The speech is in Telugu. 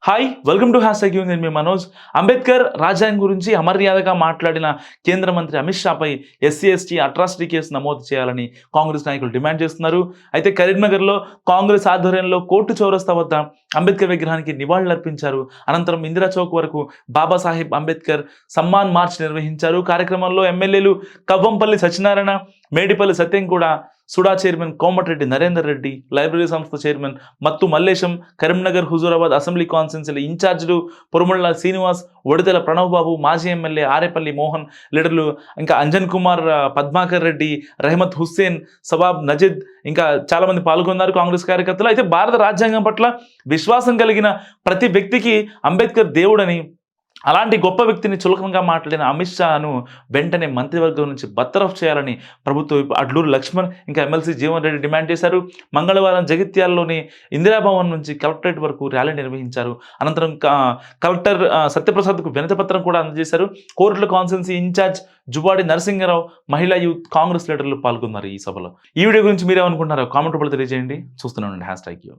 Hi welcome to hash tag you. నేను మీ మనోజ్. అంబేద్కర్ రాజ్యాంగం గురించి అమర్యాదగా మాట్లాడిన కేంద్ర మంత్రి అమిత్ షాపై ఎస్సీ అట్రాసిటీ కేసు నమోదు చేయాలని కాంగ్రెస్ నాయకులు డిమాండ్ చేస్తున్నారు. అయితే కరీంనగర్లో కాంగ్రెస్ ఆధ్వర్యంలో కోర్టు చౌరస్తా వద్ద అంబేద్కర్ విగ్రహానికి నివాళులర్పించారు. అనంతరం ఇందిరా చౌక్ వరకు బాబాసాహెబ్ అంబేద్కర్ సమ్మాన్ మార్చ్ నిర్వహించారు. కార్యక్రమంలో ఎమ్మెల్యేలు కవ్వంపల్లి సత్యనారాయణ, మేడిపల్లి సత్యం కూడా, సుడా చైర్మన్ కోమటిరెడ్డి నరేందర్ రెడ్డి, లైబ్రరీ సంస్థ చైర్మన్ మత్తు మల్లేశం, కరీంనగర్ హుజూరాబాద్ అసెంబ్లీ కాన్స్టిట్యున్సీల ఇన్ఛార్జీలు పొరుమళ్ళ శ్రీనివాస్, ఒడితెల ప్రణవ్ బాబు, మాజీ ఎమ్మెల్యే ఆరేపల్లి మోహన్, లీడర్లు ఇంకా అంజన్ కుమార్, పద్మాకర్ రెడ్డి, రెహమత్ హుస్సేన్, సబాబ్ నజీద్ ఇంకా చాలామంది పాల్గొన్నారు కాంగ్రెస్ కార్యకర్తలు. అయితే భారత రాజ్యాంగం పట్ల విశ్వాసం కలిగిన ప్రతి వ్యక్తికి అంబేద్కర్ దేవుడని, అలాంటి గొప్ప వ్యక్తిని చులకనగా మాట్లాడిన అమిత్ షాను వెంటనే మంత్రివర్గం నుంచి బర్తరఫ్ చేయాలని ప్రభుత్వ విప్ అడ్లూరు లక్ష్మణ్ ఇంకా ఎమ్మెల్సీ జీవన్ రెడ్డి డిమాండ్ చేశారు. మంగళవారం జగిత్యాలలోని ఇందిరాభవన్ నుంచి కలెక్టరేట్ వరకు ర్యాలీ నిర్వహించారు. అనంతరం కలెక్టర్ సత్యప్రసాద్కు వినతిపత్రం కూడా అందజేశారు. కోరుట్ల కాన్స్టిట్యున్సీ ఇన్ఛార్జ్ జువాడి నరసింగరావు, మహిళా యూత్ కాంగ్రెస్ లీడర్లు పాల్గొన్నారు ఈ సభలో. ఈ వీడియో గురించి మీరేమనుకుంటున్నారో కామెంట్ రూపంలో తెలియజేయండి. చూస్తూనే ఉండండి హ్యాష్ ట్యాగ్ యూ.